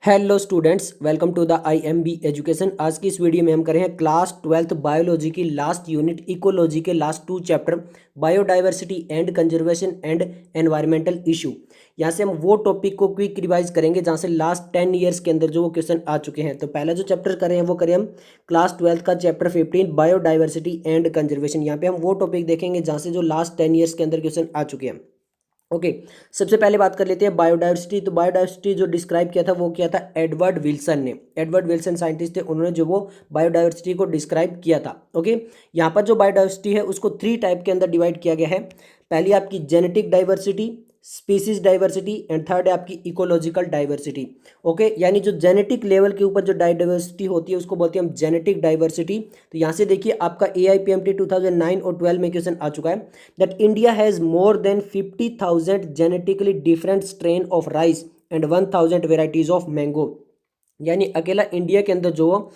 Hello students, welcome to the IMB education. आज की इस वीडियो में हम करेंगे क्लास 12th बायोलॉजी की लास्ट यूनिट इकोलॉजी के last 2 chapter biodiversity and conservation and environmental issue. यहाँ से हम वो टॉपिक को क्विक रिवाइज करेंगे जहाँ से लास्ट 10 ईयर्स के अंदर जो वो क्वेश्चन आ चुके हैं। तो पहला जो चैप्टर करें वो करें हम क्लास 12th का चैप्टर 15 बायोडाइवर्सिटी एंड कंजर्वेशन। यहाँ पे हम वो टॉपिक देखेंगे जहाँ से जो लास्ट 10 ईयर्स के अंदर क्वेश्चन आ चुके हैं। ओके सबसे पहले बात कर लेते हैं बायोडाइवर्सिटी। तो बायोडाइवर्सिटी जो डिस्क्राइब किया था वो किया था एडवर्ड विल्सन ने। एडवर्ड विल्सन साइंटिस्ट थे, उन्होंने जो वो बायोडाइवर्सिटी को डिस्क्राइब किया था। ओके यहाँ पर जो बायोडाइवर्सिटी है उसको 3 टाइप के अंदर डिवाइड किया गया है। पहली आपकी genetic diversity, species diversity and third है आपकी इकोलॉजिकल डाइवर्सिटी। ओके यानी जो जेनेटिक लेवल के ऊपर जो डाइवर्सिटी होती है उसको बोलते हैं हम जेनेटिक डाइवर्सिटी। तो यहाँ से देखिए आपका AIPMT 2009 और 12 में क्वेश्चन आ चुका है that India has more than 50,000 genetically different strain of rice and 1,000 varieties of mango. यानी अकेला इंडिया के अंदर जो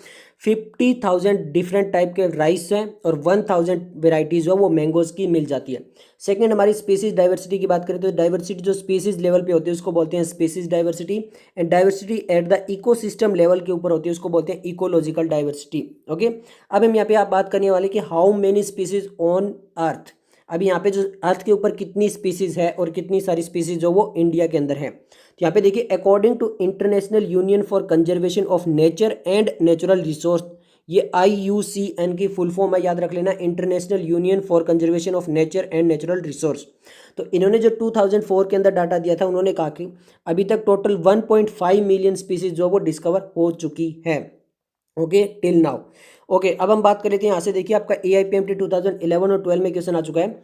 50,000 डिफरेंट टाइप के राइस हैं और 1,000 वेराइटीज जो वो मैंगोज की मिल जाती है। सेकंड हमारी स्पीसीज डाइवर्सिटी की बात करें तो डाइवर्सिटी जो स्पीसीज लेवल पे होती है उसको बोलते हैं species diversity and diversity at the ecosystem level के ऊपर होती है उसको बोलते हैं इकोलॉजिकल डाइवर्सिटी। ओके अब हम यहाँ पे आप बात करने वाले कि how many species on earth. अभी यहाँ पे जो अर्थ के ऊपर कितनी स्पीसीज है और कितनी सारी स्पीसीज जो वो इंडिया के अंदर है। तो यहाँ पे देखिए according to International Union for conservation of Nature and Natural Resource, ये IUCN की फुल फॉर्म है, याद रख लेना, International Union for conservation of Nature and Natural Resource. तो इन्होंने जो 2004 के अंदर डाटा दिया था उन्होंने कहा कि अभी तक टोटल 1.5 मिलियन स्पीसीज जो वो डिस्कवर हो चुकी है। Okay till now. ओके अब हम बात कर लेते हैं यहाँ से देखिए आपका AIPMT 2011 और 12 में क्वेश्चन आ चुका है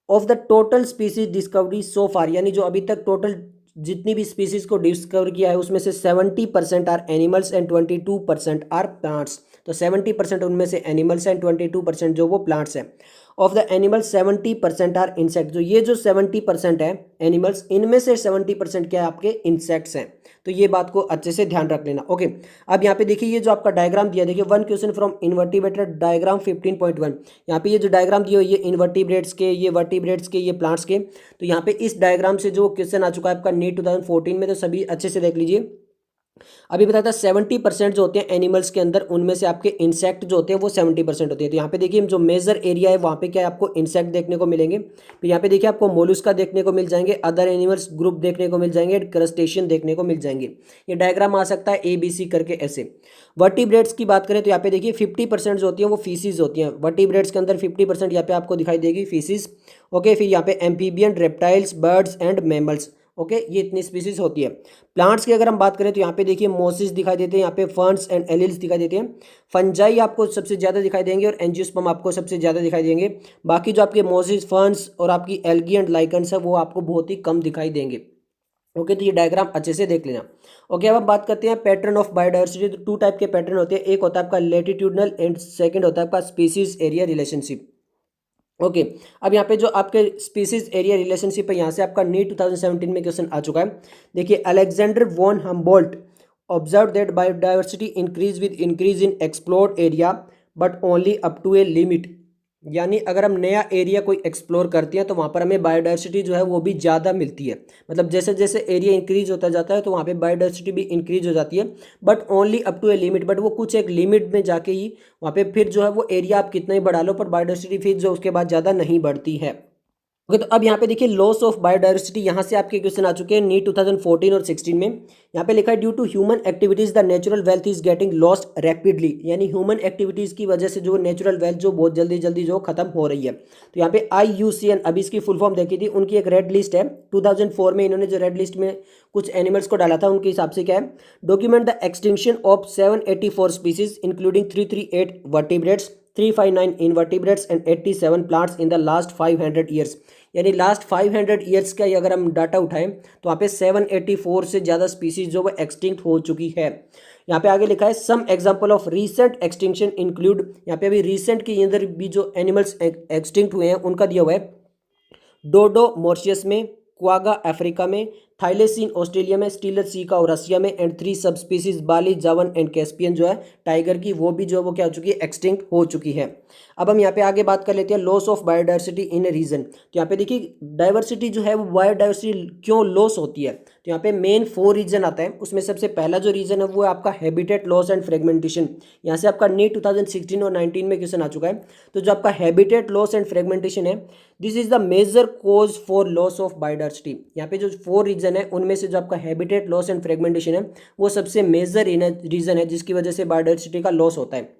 of the total species discovery so far, यानी जो अभी तक टोटल जितनी भी स्पीसीज को डिस्कवर किया है उसमें से 70% are animals and 22% are plants. तो 70% उनमें से एनिमल्स हैं, 22% जो वो प्लांट्स हैं। Of the animals 70% are insect. जो ये जो 70% है एनिमल्स, इनमें से 70% क्या है आपके इंसेक्ट्स हैं। तो ये बात को अच्छे से ध्यान रख लेना। ओके अब यहाँ पे देखिए ये जो आपका डायग्राम दिया, देखिए one question from invertebrate diagram 15.1। यहाँ पे ये जो डायग्राम दिया ये इनवर्टिब्रेट्स के, ये वर्टिब्रेट्स के, ये प्लांट्स के। तो यहाँ पे इस डायग्राम से जो क्वेश्चन आ चुका है आपका नीट 2014 में, तो सभी अच्छे से देख लीजिए। अभी बताया था 70% जो होते हैं एनिमल्स के अंदर उनमें से आपके इंसेक्ट जो होते हैं वो 70% होते हैं। तो यहाँ पे देखिए जो मेजर एरिया है वहाँ पे क्या है आपको इंसेक्ट देखने को मिलेंगे। फिर यहाँ पे देखिए आपको मोलुस्का देखने को मिल जाएंगे, अदर एनिमल्स ग्रुप देखने को मिल जाएंगे, क्रस्टेशियन देखने को मिल जाएंगे। ये डायग्राम आ सकता है ABC करके ऐसे। वर्टिब्रेट्स की बात करें तो यहाँ पे देखिए 50% जो होती है वो फीसिस होती हैं। वर्टिब्रेट्स के अंदर 50% यहाँ पे आपको दिखाई देगी फीसिस। ओके फिर यहाँ पे amphibian, reptiles, birds and mammals. Okay ये इतनी स्पीसीज होती है। प्लांट्स की अगर हम बात करें तो यहाँ पे देखिए मोसिस दिखाई देते हैं, यहाँ पे फर्न्स एंड एलिल्स दिखाई देते हैं। फंजाई आपको सबसे ज़्यादा दिखाई देंगे और एंजियोस्पर्म आपको सबसे ज़्यादा दिखाई देंगे। बाकी जो आपके मोसिस, फर्न्स और आपकी एल्गी एंड लाइकन्स है वो आपको बहुत ही कम दिखाई देंगे। ओके तो ये डायग्राम अच्छे से देख लेना। ओके अब हम बात करते हैं पैटर्न ऑफ बायोडाइवर्सिटी। तो 2 टाइप के पैटर्न होते हैं, एक होता है आपका लेटिट्यूडनल एंड सेकंड होता है आपका स्पीसीज एरिया रिलेशनशिप। ओके अब यहाँ पे जो आपके स्पीसीज एरिया रिलेशनशिप है यहाँ से आपका नीट 2017 में क्वेश्चन आ चुका है। देखिए Alexander von Humboldt observe that biodiversity increase with increase in explored area but only up to a limit. यानी अगर हम नया एरिया कोई एक्सप्लोर करते हैं तो वहाँ पर हमें बायोडाइवर्सिटी जो है वो भी ज़्यादा मिलती है। मतलब जैसे जैसे एरिया इंक्रीज होता जाता है तो वहाँ पे बायोडाइवर्सिटी भी इंक्रीज हो जाती है but only up to a limit. But वो कुछ एक लिमिट में जाके ही वहाँ पे फिर जो है वो एरिया आप कितना ही बढ़ा लो पर बायोडाइवर्सिटी फिर जो उसके बाद ज़्यादा नहीं बढ़ती है। ओके तो अब यहाँ पे देखिए लॉस ऑफ बायोडाइवर्सिटी, यहाँ से आपके क्वेश्चन आ चुके हैं नीट 2014 और 16 में। यहाँ पे लिखा है due to human activities the natural wealth is getting lost rapidly. यानी ह्यूमन एक्टिविटीज की वजह से जो नेचुरल वेल्थ जो बहुत जल्दी जल्दी जो खत्म हो रही है। तो यहाँ पे IUCN अभी इसकी फुल फॉर्म देखी थी, उनकी एक रेड लिस्ट है। 2004 में इन्होंने जो रेड लिस्ट में कुछ एनिमल्स को डाला था उनके हिसाब से क्या है, document the extinction of 784 species including 338 vertebrates, 359 invertebrates and 87 plants in the last 500 years. यानी लास्ट 500 ईयर्स का अगर हम डाटा उठाएं तो वहाँ पे 784 से ज़्यादा स्पीसीज जो वो एक्सटिंक्ट हो चुकी है। यहाँ पे आगे लिखा है some example of recent extinction include, यहाँ पे अभी रीसेंट के अंदर भी जो एनिमल्स एक्सटिंक्ट हुए हैं उनका दिया हुआ है। डोडो मॉरिशस में, क्वागा अफ्रीका में, थाइलेसीन ऑस्ट्रेलिया में, स्टीलर सी का और रसिया में, एंड 3 सब स्पीसीज बाली, जावन एंड कैस्पियन जो है टाइगर की, वो भी जो है वो क्या हो चुकी है, एक्सटिंक्ट हो चुकी है। अब हम यहाँ पे आगे बात कर लेते हैं loss of biodiversity in a region. तो यहाँ पे देखिए डाइवर्सिटी जो है वो बायोडाइवर्सिटी क्यों लॉस होती है, तो यहाँ पे मेन 4 रीजन आता है। उसमें सबसे पहला जो रीजन है वो है आपका हैबिटेट लॉस एंड फ्रेगमेंटेशन। यहाँ से आपका नीट 2016 और 19 में क्वेश्चन आ चुका है। तो जो आपका हैबिटेट लॉस एंड फ्रेगमेंटेशन है, this is the major cause for loss of biodiversity. यहाँ पे जो 4 रीजन है उनमें से जो आपका हैबिटेट लॉस एंड फ्रेगमेंटेशन है वो सबसे मेजर रीजन है जिसकी वजह से बायोडाइवर्सिटी का लॉस होता है।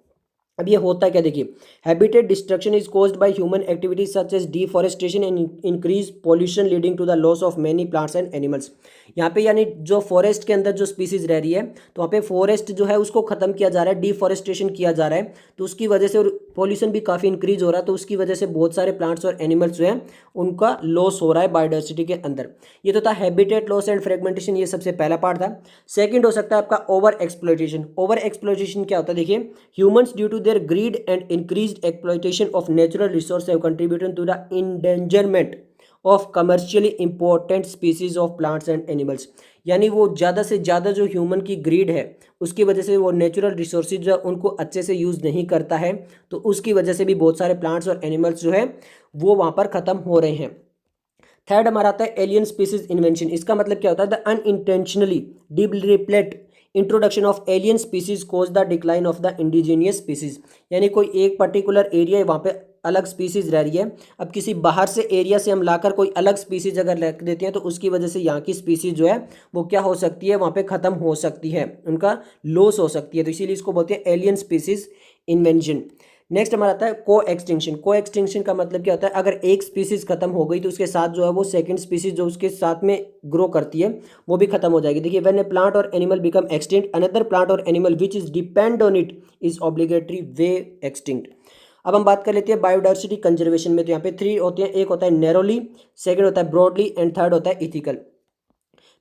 अब ये होता है क्या, देखिए habitat destruction is caused by human activities such as deforestation and increase pollution leading to the loss of many plants and animals. यहाँ पे यानी जो फॉरेस्ट के अंदर जो स्पीसीज रह रही है तो वहाँ पे फॉरेस्ट जो है उसको खत्म किया जा रहा है, डिफॉरेस्टेशन किया जा रहा है, तो उसकी वजह से पॉल्यूशन भी काफ़ी इंक्रीज हो रहा है, तो उसकी वजह से बहुत सारे प्लांट्स और एनिमल्स जो है उनका लॉस हो रहा है बायोडाइवर्सिटी के अंदर। ये तो था हैबिटेट लॉस एंड फ्रेगमेंटेशन, ये सबसे पहला पार्ट था। सेकेंड हो सकता है आपका ओवर एक्सप्लॉयटेशन। ओवर एक्सप्लॉयटेशन क्या होता है, देखिए humans due to their greed and increased exploitation of natural resource have contributed to the endangerment of commercially important species of plants and animals. यानी वो ज़्यादा से ज़्यादा जो ह्यूमन की ग्रीड है उसकी वजह से वो नेचुरल रिसोर्सेज जो है उनको अच्छे से यूज़ नहीं करता है, तो उसकी वजह से भी बहुत सारे प्लांट्स और एनिमल्स जो है वो वहाँ पर ख़त्म हो रहे हैं। थर्ड हमारा आता है एलियन स्पीसीज इन्वेंशन। इसका मतलब क्या होता है, the unintentionally deliberate introduction of alien species cause the decline of the indigenous species. यानी कोई एक पर्टिकुलर एरिया है वहाँ पे अलग स्पीसीज रह रही है, अब किसी बाहर से एरिया से हम लाकर कोई अलग स्पीसीज अगर रख देते हैं तो उसकी वजह से यहाँ की स्पीसीज जो है वो क्या हो सकती है, वहाँ पे ख़त्म हो सकती है, उनका लॉस हो सकती है, तो इसीलिए इसको बोलते हैं एलियन स्पीसीज इन्वेंशन। नेक्स्ट हमारा आता है को एक्सटिंक्शन। को एक्सटिंक्शन का मतलब क्या होता है, अगर एक स्पीसीज खत्म हो गई तो उसके साथ जो है वो सेकंड स्पीसीज जो उसके साथ में ग्रो करती है वो भी खत्म हो जाएगी। देखिए व्हेन ए प्लांट और animal become extinct another plant और animal which is depend on it is obligatory way extinct. अब हम बात कर लेते हैं बायोडाइवर्सिटी कंजर्वेशन में। तो यहाँ पे 3 होते हैं, एक होता है नैरोली, सेकंड होता है ब्रॉडली एंड थर्ड होता है इथिकल।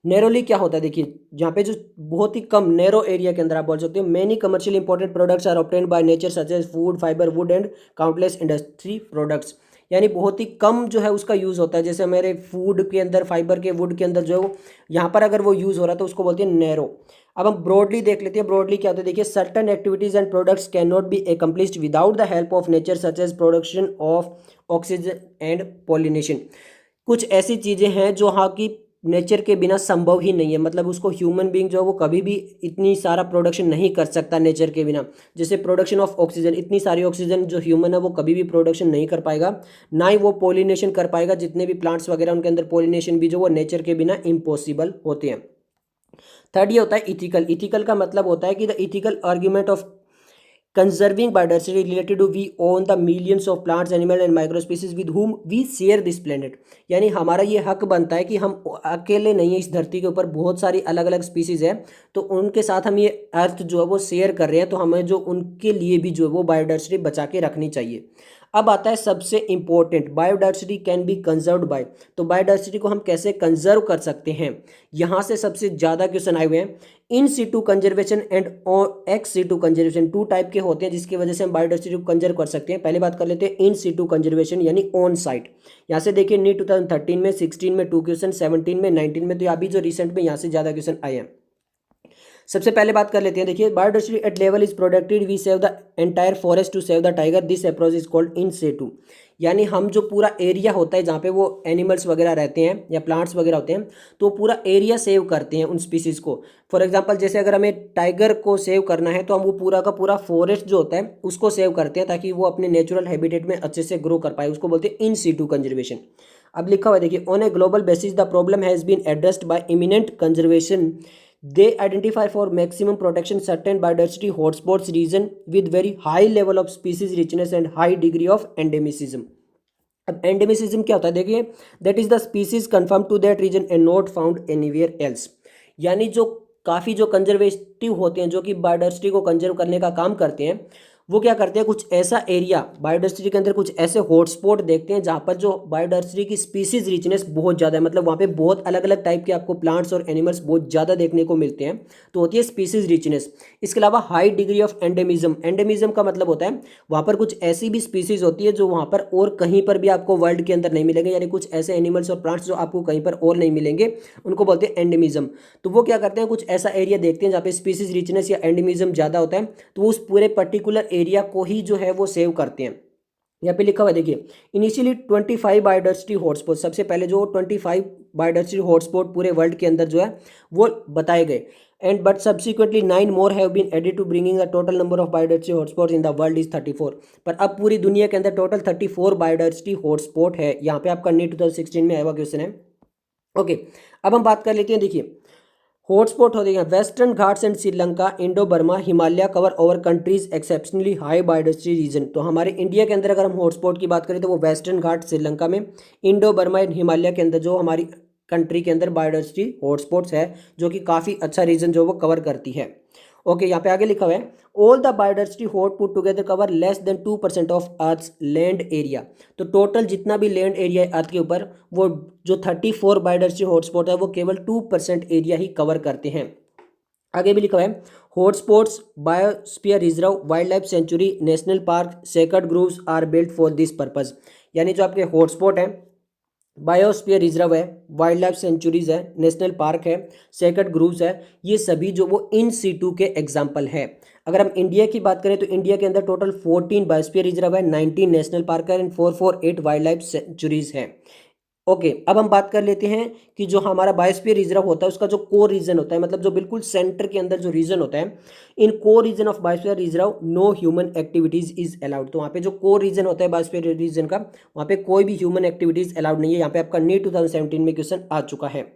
नैरोली क्या होता है, देखिए जहाँ पे जो बहुत ही कम नैरो एरिया के अंदर आप बोल सकते हो many commercial important products are obtained by nature such as food, fibre, wood and countless industry products. यानी बहुत ही कम जो है उसका यूज़ होता है, जैसे हमारे फूड के अंदर, फाइबर के, वुड के अंदर जो है वो यहाँ पर अगर वो यूज़ हो रहा है तो उसको बोलते हैं नैरो। अब हम ब्रॉडली देख लेते हैं। ब्रॉडली क्या होता है, देखिए certain activities and products can not be accomplished without the help of nature such as production of oxygen and pollination. कुछ ऐसी चीज़ें हैं जो हाँ की नेचर के बिना संभव ही नहीं है, मतलब उसको ह्यूमन बीइंग जो है वो कभी भी इतनी सारा प्रोडक्शन नहीं कर सकता नेचर के बिना। जैसे प्रोडक्शन ऑफ ऑक्सीजन, इतनी सारी ऑक्सीजन जो ह्यूमन है वो कभी भी प्रोडक्शन नहीं कर पाएगा, ना ही वो पॉलिनेशन कर पाएगा। जितने भी प्लांट्स वगैरह उनके अंदर पॉलिनेशन भी जो वो नेचर के बिना इम्पॉसिबल होते हैं। थर्ड ये होता है इथिकल। इथिकल का मतलब होता है कि the ethical argument of conserving biodiversity related to we own the millions of plants, animal and micro species with whom we share this planet। यानी हमारा ये हक बनता है कि हम अकेले नहीं है इस धरती के ऊपर, बहुत सारी अलग अलग स्पीसीज है, तो उनके साथ हम ये अर्थ जो है वो शेयर कर रहे हैं, तो हमें जो उनके लिए भी जो है वो बायोडाइवर्सिटी बचा के रखनी चाहिए। अब आता है सबसे important, biodiversity can be conserved by. तो बायोडाइवर्सिटी को हम कैसे कंजर्व कर सकते हैं, यहाँ से सबसे ज़्यादा क्वेश्चन आए हुए हैं। In situ conservation and ex situ conservation 2 type के होते हैं जिसकी वजह से हम बायोडाइवर्सिटी को कंजर्व कर सकते हैं। पहले बात कर लेते हैं इन सीटू कंजर्वेशन यानी ऑन साइट। यहाँ से देखिए नीट 2013 में, 16 में 2 क्वेश्चन, 17 में, 19 में, तो अभी जो रिसेंट में यहाँ से ज़्यादा क्वेश्चन आए हैं। सबसे पहले बात कर लेते हैं, देखिए biodiversity at level is protected, we save the entire forest to save the tiger, this approach is called in situ. यानी हम जो पूरा एरिया होता है जहाँ पे वो एनिमल्स वगैरह रहते हैं या प्लांट्स वगैरह होते हैं, तो पूरा एरिया सेव करते हैं उन स्पीसीज़ को। फॉर एग्जांपल जैसे अगर हमें टाइगर को सेव करना है तो हम वो पूरा का पूरा फॉरेस्ट जो होता है उसको सेव करते हैं ताकि वो अपने नेचुरल हैबिटेट में अच्छे से ग्रो कर पाए, उसको बोलते हैं इन सीटू कंजर्वेशन। अब लिखा हुआ है देखिए, on a global basis the problem has been addressed by eminent conservation, they identify for maximum protection certain biodiversity hotspots region with very high level of species richness and high degree of endemicism। अब एंडेमिसिज्म क्या होता है, देखिए that is the species confirm to that region and not found anywhere else. यानी जो काफ़ी जो conservative होते हैं, जो कि बायोडाइवर्सिटी को कंजर्व करने का काम करते हैं, वो क्या करते हैं, कुछ ऐसा एरिया बायोडाइवर्सिटी के अंदर कुछ ऐसे हॉटस्पॉट देखते हैं जहाँ पर जो बायोडाइवर्सिटी की स्पीसीज रिचनेस बहुत ज़्यादा है, मतलब वहाँ पे बहुत अलग अलग टाइप के आपको प्लांट्स और एनिमल्स बहुत ज़्यादा देखने को मिलते हैं, तो होती है स्पीसीज रिचनेस। इसके अलावा high degree of endemism, endemism का मतलब होता है वहाँ पर कुछ ऐसी भी स्पीसीज होती है जो वहाँ पर और कहीं पर भी आपको वर्ल्ड के अंदर नहीं मिलेंगे, यानी कुछ ऐसे एनिमल्स और प्लांट्स जो आपको कहीं पर और नहीं मिलेंगे, उनको बोलते हैं एंडेमिज्म। तो वो क्या करते हैं, कुछ ऐसा एरिया देखते हैं जहाँ पे स्पीसीज रिचनेस या एंडेमिज्म ज़्यादा होता है, तो उस पूरे पर्टिकुलर एरिया को ही जो है वो सेव करते हैं। यहाँ पे लिखा हुआ है देखिए, इनिशियली 25 बायोडाइवर्सिटी हॉटस्पॉट, सबसे पहले जो 25 बायोडाइवर्सिटी हॉटस्पॉट पूरे वर्ल्ड के अंदर जो है वो बताए गए, and but subsequently 9 more have been added to bringing the total number of biodiversity hotspots in the world is 34। पर अब पूरी दुनिया के अंदर टोटल 34 बायोडाइवर्सिटी हॉटस्पॉट है। यहाँ पे आपका नीट 2016 में आया हुआ क्वेश्चन है। ओके, अब हम बात कर लेते हैं, देखिए हॉटस्पॉट हो गया western Ghats and Sri Lanka, Indo Burma, Himalaya cover over countries exceptionally high biodiversity region. तो हमारे इंडिया के अंदर अगर हम हॉटस्पॉट की बात करें तो वो वेस्टर्न घाट श्रीलंका में, इंडो बर्मा एंड हिमालय के अंदर जो हमारी कंट्री के अंदर बायोडाइवर्सिटी हॉटस्पॉट्स है, जो कि काफ़ी अच्छा रीजन जो वो कवर करती है। ओके, यहाँ पे आगे लिखा हुआ है all the biodiversity hot put together cover less than 2% of earth's land area. तो टोटल जितना भी लैंड एरिया है अर्थ के ऊपर, वो जो 34 बायोडाइवर्सिटी हॉटस्पॉट है वो केवल 2% एरिया ही कवर करते हैं। आगे भी लिखा हुआ है hotspots biosphere reserve, wildlife sanctuary, national park, sacred groves are built for this purpose. यानी जो आपके हॉटस्पॉट हैं, बायोस्फीयर रिजर्व है, वाइल्ड लाइफ सेंचुरीज है, नेशनल पार्क है, सेक्रेड ग्रूव्स है, ये सभी जो वो इन सीटू के एग्जाम्पल है। अगर हम इंडिया की बात करें तो इंडिया के अंदर टोटल 14 बायोस्फीयर रिजर्व है, 19 नेशनल पार्क है एंड 448 वाइल्ड लाइफ सेंचुरीज है। ओके, अब हम बात कर लेते हैं कि जो हमारा बायोस्फीयर रिजर्व होता है उसका जो कोर रीजन होता है, मतलब जो बिल्कुल सेंटर के अंदर जो रीजन होता है, in core region of biosphere reserve no human activities is allowed. तो वहाँ पे जो कोर रीजन होता है बायोस्फीयर रीजन का, वहाँ पे कोई भी ह्यूमन एक्टिविटीज अलाउड नहीं है। यहाँ पे आपका नीट 2017 में क्वेश्चन आ चुका है।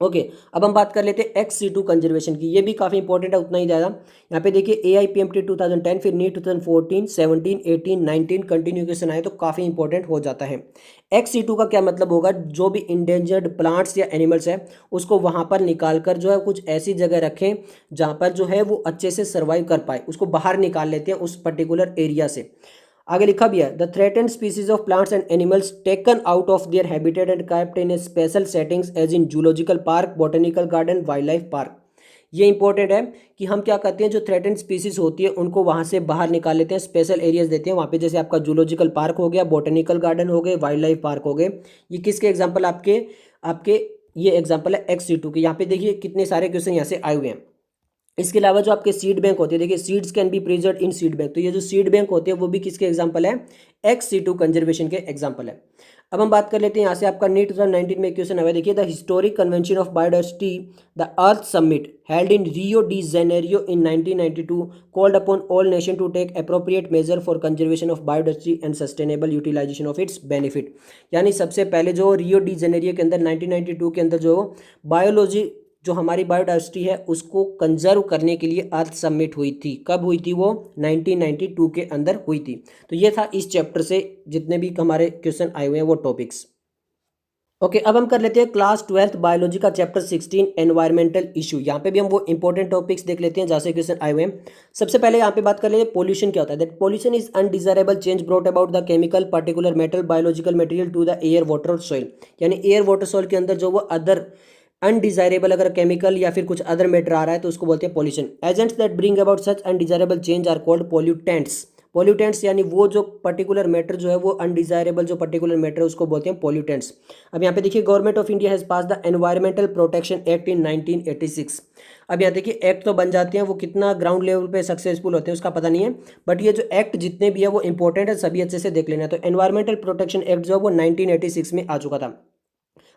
ओके, अब हम बात कर लेते हैं XC2 कंजर्वेशन की, ये भी काफ़ी इंपॉर्टेंट है, उतना ही ज़्यादा। यहाँ पे देखिए AIPMT 2010, फिर नीट 2014, 17, 18, 19 कंटिन्यू क्वेश्चन आए तो काफ़ी इंपॉर्टेंट हो जाता है। XC2 का क्या मतलब होगा, जो भी इंडेंजर्ड प्लांट्स या एनिमल्स है उसको वहाँ पर निकाल कर जो है कुछ ऐसी जगह रखें जहाँ पर जो है वो अच्छे से सर्वाइव कर पाए, उसको बाहर निकाल लेते हैं उस पर्टिकुलर एरिया से। आगे लिखा भी है the threatened species of plants and animals taken out of their habitat and kept in a special settings as in zoological park, botanical garden, wildlife park. ये इंपॉर्टेंट है कि हम क्या करते हैं, जो थ्रेटेंड स्पीसीज होती है उनको वहाँ से बाहर निकाल लेते हैं, स्पेशल एरियाज देते हैं वहाँ पे, जैसे आपका जूलॉजिकल पार्क हो गया, बॉटनिकल गार्डन हो गए, वाइल्ड लाइफ पार्क हो गए। ये किसके एग्जाम्पल, आपके आपके ये एग्जाम्पल है XC2 के। यहाँ पे देखिए कितने सारे क्वेश्चन यहाँ से आए हुए हैं। इसके अलावा जो आपके सीड बैंक होते हैं, देखिए seeds can be preserve in seed bank, तो ये जो सीड बैंक होते हैं वो भी किसके एग्जांपल है, XC2 कंजर्वेशन के एग्जांपल है। अब हम बात कर लेते हैं यहाँ से आपका नीट 2019 में क्वेश्चन आया, देखिए the historic convention of biodiversity the earth summit held in Rio de Janeiro in 1992 called upon all nation to take appropriate measure for conservation of biodiversity and sustainable utilisation of its benefit. यानी सबसे पहले जो रियो de Janeiro के अंदर 1992 के अंदर जो biology जो हमारी बायोडाइवर्सिटी है उसको कंजर्व करने के लिए अर्थ समिट हुई थी। कब हुई थी वो, 1992 के अंदर हुई थी। तो ये था इस चैप्टर से जितने भी हमारे क्वेश्चन आए हुए हैं वो टॉपिक्स। ओके, अब हम कर लेते हैं क्लास 12th बायोलॉजी का चैप्टर 16 एनवायरमेंटल इशू। यहाँ पे भी हम वो इंपॉर्टेंट टॉपिक्स देख लेते हैं जहाँ से क्वेश्चन आए हुए हैं। सबसे पहले यहाँ पे बात कर लेते हैं पोल्यूशन क्या होता है। That pollution is undesirable change brought about the chemical particular metal biological material to the air water और सॉइल। यानी एयर वाटर सॉइल के अंदर जो वो अदर अनडिजायरेबल अगर केमिकल या फिर कुछ अदर मैटर आ रहा है तो उसको बोलते हैं pollution. Agents that bring about such undesirable change are called pollutants. Pollutants यानी वो जो पर्टिकुलर मैटर जो है वो अनडिजायरेबल जो पर्टिकुलर मैटर है उसको बोलते हैं पॉल्यूटेंट्स। अब यहाँ पे देखिए government of India has pass the environmental protection act in 1986। अब यहाँ देखिए एक्ट तो बन जाते हैं, वो कितना ग्राउंड लेवल पे सक्सेसफुल होते हैं उसका पता नहीं है, बट ये जो एक्ट जितने भी है वो इंपॉर्टेंट है, सभी अच्छे से देख लेना। तो एनवायरमेंटल प्रोटेक्शन एक्ट जो है वो 1986 में आ चुका था।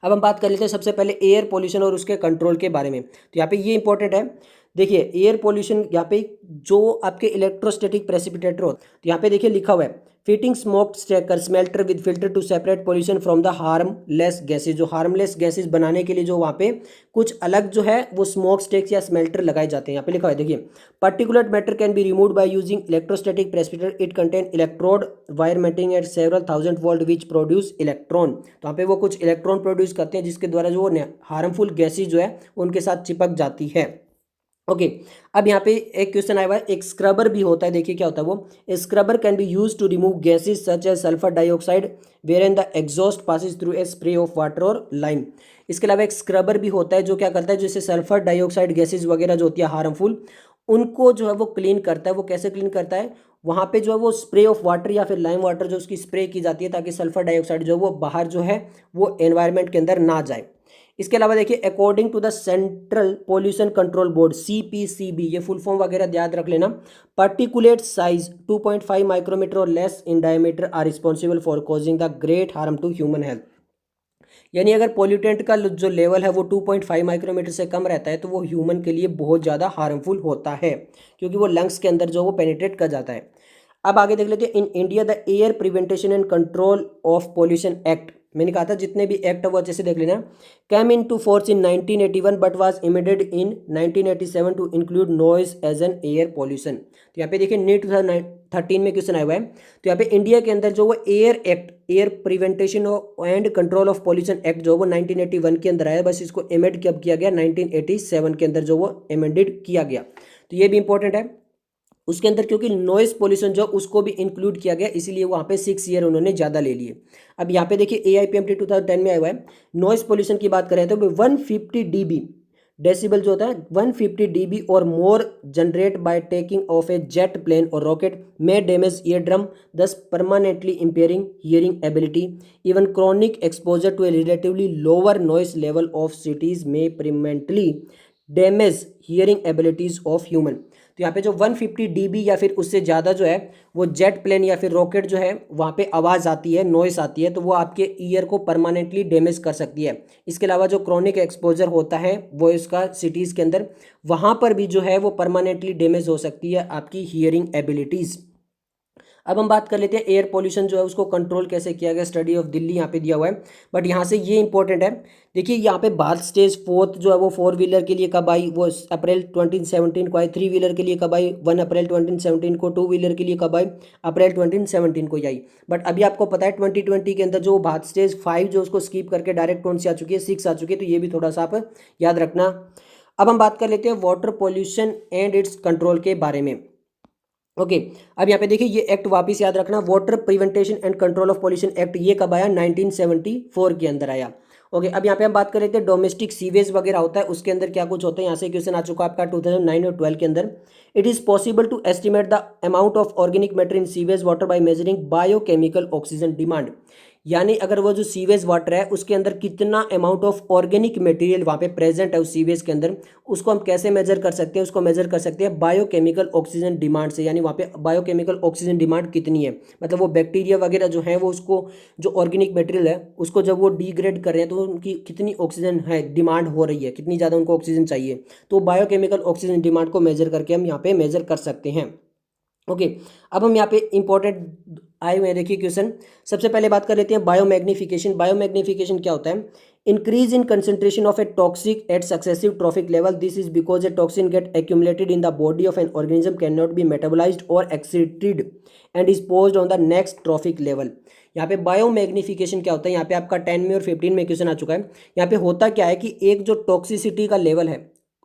अब हम बात कर लेते हैं सबसे पहले एयर पोल्यूशन और उसके कंट्रोल के बारे में। तो यहाँ पे ये इंपॉर्टेंट है, देखिए एयर पोल्यूशन यहाँ पे जो आपके इलेक्ट्रोस्टैटिक प्रेसिपिटेटर हो, तो यहाँ पे देखिए लिखा हुआ है fitting smoke stacker smelter with filter to separate pollution from the harmless gases. जो हार्मलेस गैसेज बनाने के लिए जो वहाँ पे कुछ अलग जो है वो स्मोक स्टेक्स या स्मेल्टर लगाए जाते हैं। यहाँ पे लिखा हुआ है देखिए particular matter can be removed by using electrostatic precipitator, it contain electrode wire mating eight several thousand volt which produce electron. तो यहाँ पे वो कुछ इलेक्ट्रॉन प्रोड्यूस करते हैं जिसके द्वारा जो हार्मफुल गैसेज जो है उनके साथ चिपक जाती है। ओके अब यहाँ पे एक क्वेश्चन आया हुआ है, एक स्क्रबर भी होता है, देखिए क्या होता है वो। Scrubber can be use to remove gases such as sulphur dioxide where in the exhaust passes through a spray of water और लाइम। इसके अलावा एक स्क्रबर भी होता है जो क्या करता है, जैसे सल्फर डाइऑक्साइड गैसेज वगैरह जो होती है हार्मफुल, उनको जो है वो क्लीन करता है। वो कैसे क्लीन करता है, वहाँ पे जो है वो स्प्रे ऑफ वाटर या फिर लाइम वाटर जो उसकी स्प्रे की जाती है ताकि सल्फर डाइऑक्साइड जो है वो बाहर जो है वो एनवायरनमेंट के अंदर ना जाए। इसके अलावा देखिए according to the Central Pollution Control Board CPCB, ये फुल फॉर्म वगैरह याद रख लेना, पार्टिकुलेट साइज 2.5 माइक्रोमीटर और less in diameter are responsible for causing the great harm to human health. यानी अगर पोल्यूटेंट का जो लेवल है वो 2.5 माइक्रोमीटर से कम रहता है तो वो ह्यूमन के लिए बहुत ज़्यादा हार्मफुल होता है, क्योंकि वो लंग्स के अंदर जो वो पेनिट्रेट कर जाता है। अब आगे देख लेते हैं, in India the air prevention and control of pollution act, मैंने कहा था जितने भी एक्ट है वो अच्छे से देख लेना, came into force in 1981 but was amended in 1987 to include noise as an air pollution. तो यहाँ पे देखिए नीट 2013 में क्वेश्चन आया हुआ है। तो यहाँ पे इंडिया के अंदर जो वो air act, air prevention and control of pollution act जो वो 1981 के अंदर आया, बस इसको एमेंड कब किया गया, 1987 के अंदर जो वो एमेंडेड किया गया। तो ये भी इंपॉर्टेंट है उसके अंदर, क्योंकि नॉइस पोल्यूशन जो उसको भी इंक्लूड किया गया, इसीलिए वहाँ पे 6 ईयर उन्होंने ज़्यादा ले लिए। अब यहाँ पे देखिए AIPMT 2010 में आया हुआ है, नॉइस पोल्यूशन की बात करें तो 150 dB डेसिबल जो होता है 150 dB और more generate by taking off a jet plane और रॉकेट में damage ear drum, thus permanently impairing hearing ability. Even chronic exposure to a relatively lower noise level of cities में permanently damage hearing abilities of human. तो यहाँ पे जो 150 dB या फिर उससे ज़्यादा जो है वो जेट प्लेन या फिर रॉकेट जो है वहाँ पे आवाज़ आती है, नॉइस आती है, तो वो आपके ईयर को परमानेंटली डैमेज कर सकती है। इसके अलावा जो क्रॉनिक एक्सपोजर होता है वो इसका सिटीज़ के अंदर, वहाँ पर भी जो है वो परमानेंटली डैमेज हो सकती है आपकी हियरिंग एबिलिटीज़। अब हम बात कर लेते हैं एयर पोल्यूशन जो है उसको कंट्रोल कैसे किया गया, स्टडी ऑफ दिल्ली यहाँ पे दिया हुआ है, बट यहाँ से ये इंपॉर्टेंट है। देखिए यहाँ पे भारत स्टेज 4 जो है वो 4 व्हीलर के लिए कब आई, वो अप्रैल 2017 को आई। 3 व्हीलर के लिए कब आई, 1 अप्रैल 2017 को। 2 व्हीलर के लिए कब आई, अप्रैल 2017 को ही आई। बट अभी आपको पता है 2020 के अंदर जो भारत स्टेज 5 जो उसको स्कीप करके डायरेक्ट कौन सी आ चुकी है, 6 आ चुकी है। तो ये भी थोड़ा सा आप याद रखना। अब हम बात कर लेते हैं water pollution and it's control के बारे में। ओके अब यहाँ पे देखिए ये एक्ट वापस याद रखना, water prevention and control of pollution act, ये कब आया, 1974 के अंदर आया। ओके अब यहाँ पे हम बात कर रहे थे डोमेस्टिक सीवेज वगैरह होता है, उसके अंदर क्या कुछ होता है, यहाँ से क्वेश्चन आ चुका आपका 2009 और 12 के अंदर। It is possible to estimate the amount of organic matter in sewage water by measuring biochemical oxygen demand. यानी अगर वो जो सीवेज वाटर है उसके अंदर कितना अमाउंट ऑफ ऑर्गेनिक मटेरियल वहाँ पे प्रेजेंट है उस सीवेज के अंदर, उसको हम कैसे मेजर कर सकते हैं, उसको मेजर कर सकते हैं बायोकेमिकल ऑक्सीजन डिमांड से। यानी वहाँ पे बायोकेमिकल ऑक्सीजन डिमांड कितनी है, मतलब वो बैक्टीरिया वगैरह जो है वो उसको जो ऑर्गेनिक मटेरियल है उसको जब वो डिग्रेड कर रहे हैं तो उनकी कितनी ऑक्सीजन है डिमांड हो रही है, कितनी ज़्यादा उनको ऑक्सीजन चाहिए, तो बायोकेमिकल ऑक्सीजन डिमांड को मेजर करके हम यहाँ पे मेजर कर सकते हैं। ओके अब हम यहाँ पे इंपॉर्टेंट आए हुए हैं, देखिए क्वेश्चन। सबसे पहले बात कर लेते हैं बायोमैग्निफिकेशन। बायोमैग्निफिकेशन क्या होता है, increase in concentration of a toxic at successive trophic level, this is because a toxin get accumulated in the body of an organism can not be metabolised और excreted and is posed on the next trophic level. यहाँ पे biomagnification क्या होता है, यहाँ पे आपका 10 में और 15 में क्वेश्चन आ चुका है। यहाँ पे होता क्या है कि एक जो टॉक्सिसिटी का लेवल है,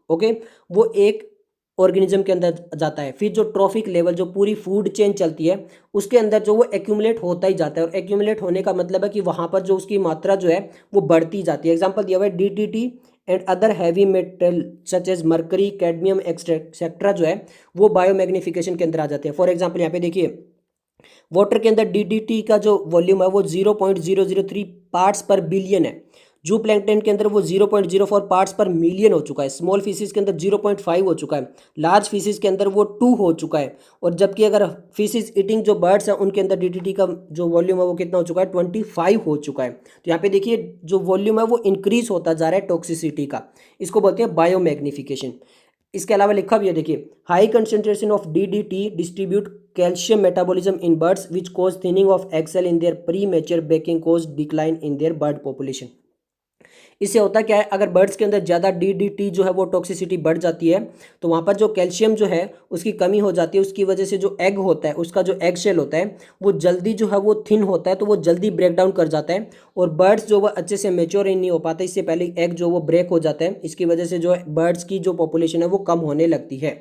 ओके, वो एक ऑर्गेनिज्म के अंदर जाता है, फिर जो ट्रॉफिक लेवल जो पूरी फूड चेन चलती है उसके अंदर जो वो एक्यूमुलेट होता ही जाता है। और एक्यूमुलेट होने का मतलब है कि वहाँ पर जो उसकी मात्रा जो है वो बढ़ती जाती है। एग्जांपल दिया हुआ है DDT and other heavy metal such as mercury, cadmium etcetera जो है वो बायोमैग्निफिकेशन के अंदर आ जाते हैं। फॉर एग्जाम्पल यहाँ पे देखिए वाटर के अंदर DDT का जो वॉल्यूम है वो 0.003 पार्ट्स पर बिलियन है। जू प्लैंकटन के अंदर वो 0.04 पार्ट्स पर मिलियन हो चुका है। स्मॉल फिशेस के अंदर 0.5 हो चुका है। लार्ज फिशेस के अंदर वो 2 हो चुका है। और जबकि अगर फिशेस ईटिंग जो बर्ड्स हैं उनके अंदर DDT का जो वॉल्यूम है वो कितना हो चुका है, 25 हो चुका है। तो यहाँ पे देखिए जो वॉल्यूम है वो इंक्रीज होता जा रहा है टॉक्सिसिटी का, इसको बोलते हैं बायोमैग्निफिकेशन। इसके अलावा लिखा भी है देखिए, high concentration of DDT distribute calcium metabolism in birds which cause thinning of eggshell in their premature breaking cause decline in their bird population. इससे होता क्या है, अगर बर्ड्स के अंदर ज़्यादा DDT जो है वो टॉक्सिसिटी बढ़ जाती है तो वहाँ पर जो कैल्शियम जो है उसकी कमी हो जाती है। उसकी वजह से जो एग होता है, उसका जो एग शेल होता है वो जल्दी जो है वो थिन होता है, तो वो जल्दी ब्रेक डाउन कर जाता है और बर्ड्स जो वो अच्छे से मेच्योर ही नहीं हो पाता, इससे पहले एग जो वो ब्रेक हो जाता है। इसकी वजह से जो बर्ड्स की जो पॉपुलेशन है वो कम होने लगती है।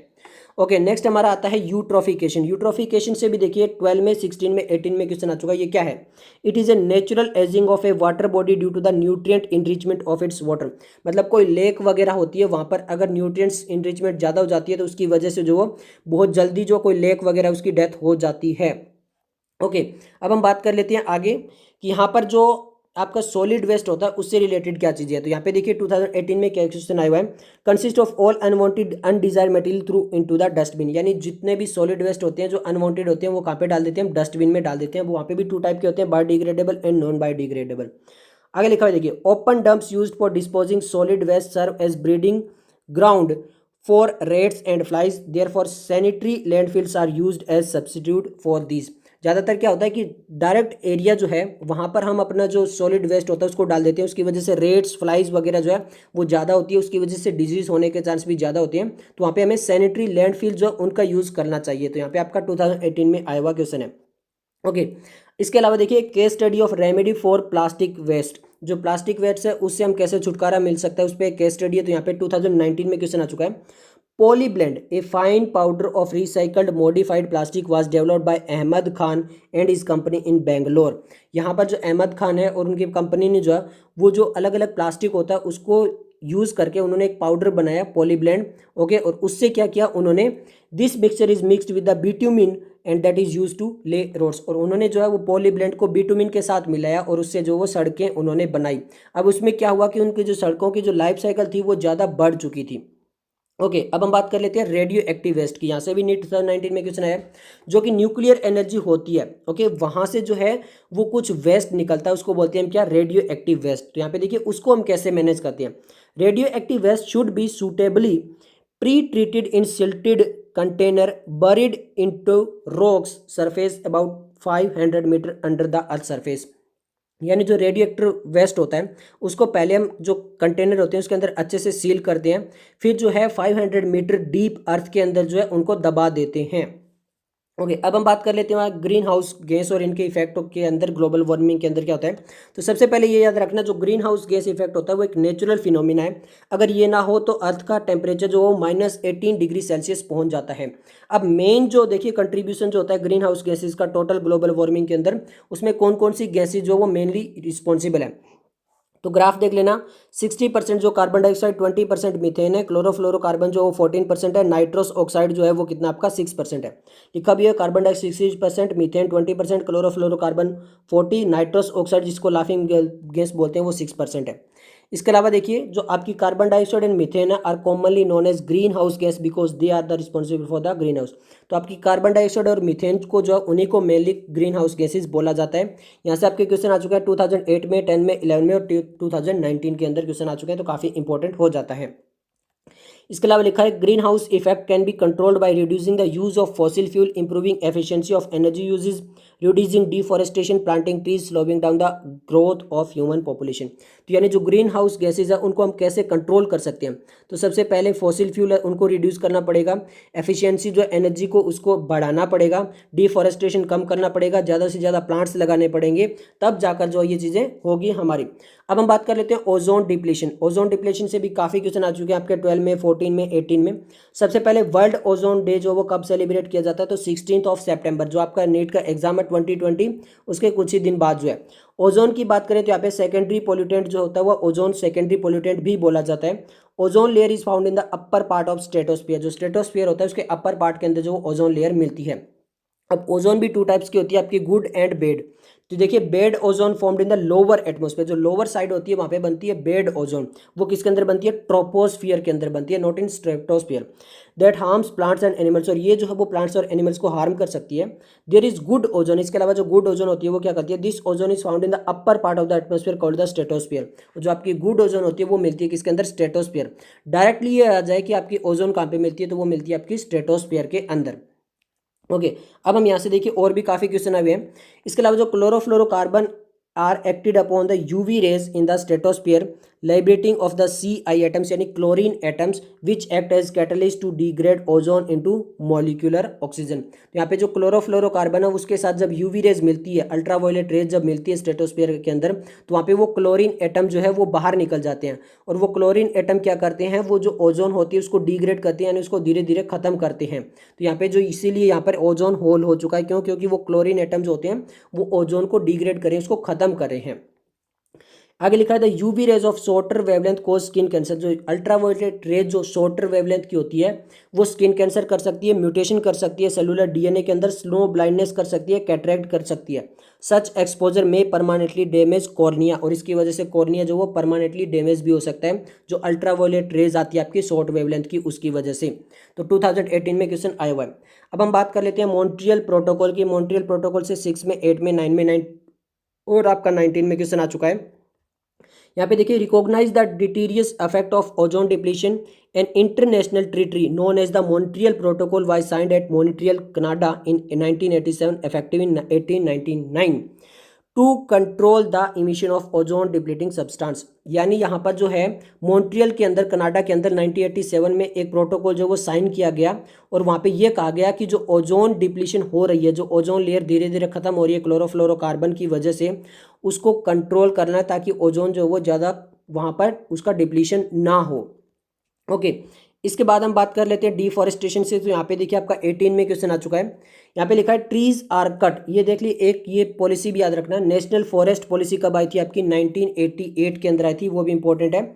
ओके, नेक्स्ट हमारा आता है यूट्रोफिकेशन। यूट्रोफिकेशन से भी देखिए 12 में, 16 में, 18 में क्वेश्चन आ चुका है। ये क्या है? It is a natural ageing of a water body due to the nutrient enrichment of its water. मतलब कोई लेक वगैरह होती है, वहाँ पर अगर न्यूट्रिएंट्स इनरिचमेंट ज़्यादा हो जाती है तो उसकी वजह से जो बहुत जल्दी जो कोई लेक वगैरह उसकी डेथ हो जाती है। ओके, अब हम बात कर लेते हैं आगे कि यहाँ पर जो आपका सॉलिड वेस्ट होता है उससे रिलेटेड क्या चीज़ें है। तो यहाँ पे देखिए 2018 में क्या क्वेश्चन आया हुआ है, consist of all unwanted undesired material through into the dustbin. यानी जितने भी सॉलिड वेस्ट होते हैं जो अनवांटेड होते हैं वो कहाँ पे डाल देते हैं? हम डस्टबिन में डाल देते हैं। वहाँ पे भी 2 टाइप के होते हैं, बायोडिग्रेडेबल एंड नॉन बायोडिग्रेडेबल। आगे लिखा हुआ है देखिए, open dumps used for disposing solid waste serve as breeding ground for rats and flies, therefore sanitary landfills are used as substitute for this. ज़्यादातर क्या होता है कि डायरेक्ट एरिया जो है वहाँ पर हम अपना जो सॉलिड वेस्ट होता है उसको डाल देते हैं, उसकी वजह से रेट्स फ्लाइज वगैरह जो है वो ज़्यादा होती है, उसकी वजह से डिजीज़ होने के चांस भी ज़्यादा होते हैं। तो वहाँ पे हमें सैनिटरी लैंडफिल जो उनका यूज़ करना चाहिए। तो यहाँ पे आपका 2018 में आया हुआ क्वेश्चन है। ओके, इसके अलावा देखिए case study of remedy for plastic waste. जो प्लास्टिक वेस्ट है उससे हम कैसे छुटकारा मिल सकता है उस पर एक केस स्टडी है। तो यहाँ पे 2019 में क्वेश्चन आ चुका है। Polyblend, a fine powder of recycled modified plastic, was developed by Ahmed Khan and his company in Bangalore। यहाँ पर जो अहमद खान है और उनकी कंपनी ने जो है वो जो अलग अलग प्लास्टिक होता है उसको यूज़ करके उन्होंने एक पाउडर बनाया पॉलीब्लेंड। ओके, और उससे क्या किया उन्होंने, this mixture is mixed with the bitumen and that is use to lay roads. और उन्होंने जो है वो पॉलीब्लेंड को बिट्यूमिन के साथ मिलाया और उससे जो वो सड़कें उन्होंने बनाई। अब उसमें क्या हुआ कि उनकी जो सड़कों की जो लाइफ साइकिल थी वो ज़्यादा बढ़ चुकी थी। ओके, अब हम बात कर लेते हैं रेडियो एक्टिव वेस्ट की। यहाँ से भी नीट 2019 में क्वेश्चन आया, जो कि न्यूक्लियर एनर्जी होती है। ओके, वहाँ से जो है वो कुछ वेस्ट निकलता है, उसको बोलते हैं हम क्या? Radio active waste. तो यहाँ पे देखिए उसको हम कैसे मैनेज करते हैं। Radio active waste should be suitably pre treated in silted container buried into rocks surface about 500 metre under the earth surface. यानी जो रेडियो एक्टिव वेस्ट होता है उसको पहले हम जो कंटेनर होते हैं उसके अंदर अच्छे से सील करते हैं, फिर जो है 500 मीटर डीप अर्थ के अंदर जो है उनको दबा देते हैं। ओके, अब हम बात कर लेते हैं ग्रीन हाउस गैस और इनके इफेक्ट के अंदर, ग्लोबल वार्मिंग के अंदर क्या होता है। तो सबसे पहले ये याद रखना, जो ग्रीन हाउस गैस इफेक्ट होता है वो एक नेचुरल फिनोमिना है। अगर ये ना हो तो अर्थ का टेम्परेचर जो वो -18 डिग्री सेल्सियस पहुंच जाता है। अब मेन जो देखिए कंट्रीब्यूशन जो होता है ग्रीन हाउस गैसेज का टोटल ग्लोबल वार्मिंग के अंदर, उसमें कौन कौन सी गैसेज जो वो मेनली रिस्पॉन्सिबल है। तो ग्राफ देख लेना, 60% जो कार्बन डाइऑक्साइड, 20% मीथेन है, क्लोरोफ्लोरोकार्बन जो वो 14% है, नाइट्रस ऑक्साइड जो है वो कितना आपका 6% है। लिखा भी है carbon dioxide 60%, methane 20%, chlorofluorocarbon 40, nitrous oxide जिसको लाफिंग गैस बोलते हैं वो 6% है। इसके अलावा देखिए जो आपकी carbon dioxide and methane are commonly known as greenhouse gas because they are the responsible for the greenhouse. तो आपकी कार्बन डाइऑक्साइड और मीथेन को जो उन्हीं को मेनली ग्रीन हाउस गैसेज बोला जाता है। यहाँ से आपके क्वेश्चन आ चुका है 2008 में, 10 में, 11 में और 2019 के अंदर क्वेश्चन आ चुके हैं, तो काफ़ी इंपॉर्टेंट हो जाता है। इसके अलावा लिखा है greenhouse effect can be controlled by reducing the use of fossil fuel, improving efficiency of energy usages, reducing deforestation, planting trees, slowing down the growth of human population. तो यानी जो ग्रीन हाउस गैसेज है उनको हम कैसे control कर सकते हैं। तो सबसे पहले फॉसिल फ्यूल है उनको रिड्यूस करना पड़ेगा, एफिशिएंसी जो एनर्जी को उसको बढ़ाना पड़ेगा, डिफॉरेस्टेशन कम करना पड़ेगा, ज़्यादा से ज़्यादा प्लांट्स लगाने पड़ेंगे, तब जाकर जो ये चीज़ें होगी हमारी। अब हम बात कर लेते हैं ओजोन डिप्लीशन। ओजोन डिप्लीशन से भी काफ़ी क्वेश्चन आ चुके हैं आपके 12 में, 14 में, 18 में। सबसे पहले वर्ल्ड ओजोन डे जो वो कब सेलिब्रेट किया जाता है, तो 16 सितंबर, जो आपका नीट का एग्जाम है 2020 उसके कुछ ही दिन बाद जो है। ओजोन की बात करें तो यहाँ पे सेकेंडरी पोल्यूटेंट जो होता है वो ओजोन सेकेंडरी पोल्यूटेंट भी बोला जाता है। Ozone layer is found in the upper part of stratosphere. जो स्ट्रेटोस्फीयर होता है उसके अपर पार्ट के अंदर जो ओजोन लेयर मिलती है। अब ओजोन भी 2 टाइप्स की होती है आपकी, गुड एंड बेड। तो देखिए bed ozone formed in the lower atmosphere, जो लोअर साइड होती है वहाँ पे बनती है बेड ओजोन। वो किसके अंदर बनती है? ट्रोपोस्फियर के अंदर बनती है, not in stratosphere. That harms plants and animals, और ये जो है वो प्लांट्स और एनिमल्स को हार्म कर सकती है। देयर इज गुड ओजोन, इसके अलावा जो गुड ओजोन होती है वो क्या करती है? This ozone is found in the upper part of the atmosphere called the stratosphere. जो आपकी गुड ओजोन होती है वो मिलती है किसके अंदर? स्ट्रेटोस्फियर। डायरेक्टली ये आ जाए कि आपकी ओजोन कहाँ पे मिलती है, तो वो मिलती है आपकी स्ट्रेटोस्फियर के अंदर। ओके, अब हम यहाँ से देखिए और भी काफ़ी क्वेश्चन आए हुए हैं। इसके अलावा जो chlorofluorocarbon are acted upon the UV rays in the stratosphere liberating of the Ci atoms यानी chlorine atoms which act as catalyst to degrade ozone into molecular oxygen. तो यहाँ पे जो क्लोरोफ्लोरोकार्बन है उसके साथ जब यूवी रेज मिलती है, अल्ट्रावायलेट रेज जब मिलती है स्ट्रेटोस्फीयर के अंदर, तो वहाँ पे वो क्लोरीन एटम जो है वो बाहर निकल जाते हैं और वो क्लोरीन एटम क्या करते हैं, वो जो ओजोन होती है उसको डिग्रेड करते हैं, यानी उसको धीरे धीरे खत्म करते हैं। तो यहाँ पे जो इसीलिए यहाँ पर ओजोन होल हो चुका है, क्यों? क्योंकि वो क्लोरीन एटम जो होते हैं वो ओजोन को डिग्रेड करें, उसको खत्म करें हैं। आगे लिखा है the UV rays of shorter wavelength cause skin cancer. जो अल्ट्रावायलेट रेज जो शॉर्टर वेवलेंथ की होती है वो स्किन कैंसर कर सकती है, म्यूटेशन कर सकती है सेलुलर डीएनए के अंदर, स्लो ब्लाइंडनेस कर सकती है, कैटरेक्ट कर सकती है। सच एक्सपोजर में परमानेंटली डैमेज कॉर्निया, और इसकी वजह से कॉर्निया जो वो परमानेंटली डैमेज भी हो सकता है, जो अल्ट्रावायलेट रेज आती है आपकी शॉर्ट वेवलेंथ की उसकी वजह से। तो 2018 में क्वेश्चन आया हुआ है। अब हम बात कर लेते हैं मॉन्ट्रियल प्रोटोकॉल की। मॉन्ट्रियल प्रोटोकॉल से 6 में, 8 में, 9 में, 9 और आपका 19 में क्वेश्चन आ चुका है। यहाँ पे देखिए, recognise the deleterious effect of ozone depletion, an international treaty known as the Montreal Protocol was signed at Montreal Canada in 1987 effective in 1899 to control the emission of ozone depleting substance. यानी यहाँ पर जो है Montreal के अंदर, Canada के अंदर 1987 में एक प्रोटोकॉल जो वो साइन किया गया और वहाँ पे ये कहा गया कि जो ओजोन डिप्लीशन हो रही है, जो ओजोन लेयर धीरे धीरे खत्म हो रही है क्लोरोफ्लोरोकार्बन की वजह से, उसको कंट्रोल करना है ताकि ओजोन जो वो ज़्यादा वहाँ पर उसका डिप्लीशन ना हो। ओके, इसके बाद हम बात कर लेते हैं डिफॉरेस्टेशन से। तो यहाँ पे देखिए आपका 18 में क्वेश्चन आ चुका है। यहाँ पे लिखा है ट्रीज आर कट। ये देख ली, एक ये पॉलिसी भी याद रखना, नेशनल फॉरेस्ट पॉलिसी कब आई थी आपकी? 1988 के अंदर आई थी, वो भी इंपॉर्टेंट है।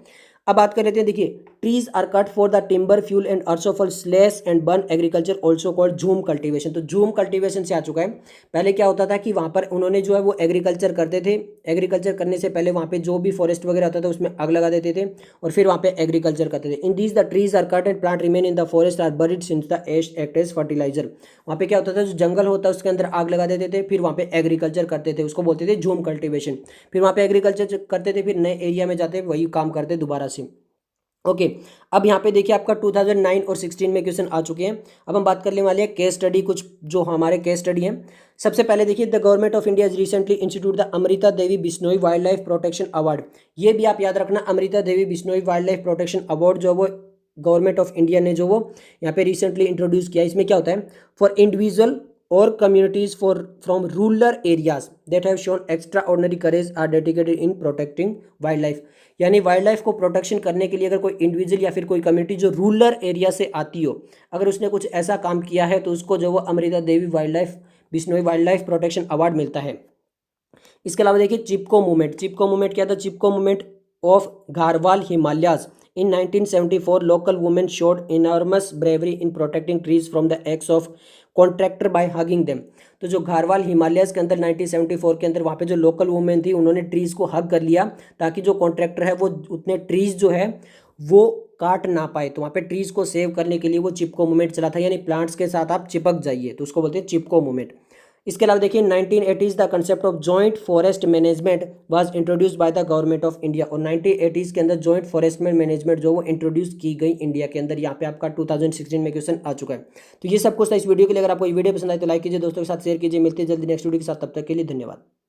अब बात कर लेते हैं, देखिए trees are cut for the timber fuel and also for slash and burn agriculture also called jhum cultivation. तो झूम कल्टीवेशन से आ चुका है। पहले क्या होता था कि वहाँ पर उन्होंने जो है वो एग्रीकल्चर करते थे, एग्रीकल्चर करने से पहले वहाँ पे जो भी फॉरेस्ट वगैरह होता था उसमें आग लगा देते थे और फिर वहाँ पे एग्रीकल्चर करते थे। In these the trees are cut and plant remain in the forest are buried since the ash act as fertiliser. वहाँ पे क्या होता था, जो जंगल होता है उसके अंदर आग लगा देते थे, फिर वहाँ पे एग्रीकल्चर करते थे, उसको बोलते थे झूम कल्टीवेशन। फिर वहाँ पे एग्रीकल्चर करते थे, फिर नए एरिया में जाते वही काम करते दोबारा से। ओके, अब यहाँ पे देखिए आपका 2009 और 16 में क्वेश्चन आ चुके हैं। अब हम बात करने वाले हैं केस स्टडी, कुछ जो हमारे केस स्टडी हैं। सबसे पहले देखिए, the government of India is recently institute the Amrita Devi Bishnoi wildlife protection award. ये भी आप याद रखना, Amrita Devi Bishnoi wildlife protection award जो वो गवर्नमेंट ऑफ इंडिया ने जो वो यहाँ पे रिसेंटली इंट्रोड्यूस किया। इसमें क्या होता है, फॉर इंडिविजुअल और communities for from rural areas that have shown extraordinary courage are dedicated in protecting wildlife. यानी वाइल्ड लाइफ को प्रोटेक्शन करने के लिए अगर कोई इंडिविजुअल या फिर कोई कम्युनिटी जो रूरल एरिया से आती हो, अगर उसने कुछ ऐसा काम किया है तो उसको जो वो Amrita Devi wildlife Bishnoi wildlife protection award मिलता है। इसके अलावा देखिए चिपको मूवमेंट। चिपको मूवमेंट क्या था? Chipko movement of Garhwal Himalayas in 1974 local women showed enormous bravery in protecting trees from the axe of contractor by hugging them. तो जो घारवाल हिमालयस के अंदर 1974 के अंदर वहाँ पे जो लोकल वुमेन थी उन्होंने ट्रीज़ को हग कर लिया ताकि जो कॉन्ट्रैक्टर है वो उतने ट्रीज़ जो है वो काट ना पाए। तो वहाँ पे ट्रीज़ को सेव करने के लिए वो चिपको मूवमेंट चला था, यानी प्लांट्स के साथ आप चिपक जाइए, तो उसको बोलते हैं चिपको मूवमेंट। इसके अलावा देखिए 1980s the concept of joint forest management was introduced by the government of India. और 1980s के अंदर जॉइंट फॉरेस्ट मैनेजमेंट जो वो इंट्रोड्यूस की गई इंडिया के अंदर। यहाँ पे आपका 2016 में क्वेश्चन आ चुका है। तो ये सब कुछ था इस वीडियो के लिए। अगर आपको ये वीडियो पसंद आए तो लाइक कीजिए, दोस्तों के साथ शेयर कीजिए। मिलते हैं जल्दी नेक्स्ट वीडियो के साथ, तब तक के लिए धन्यवाद।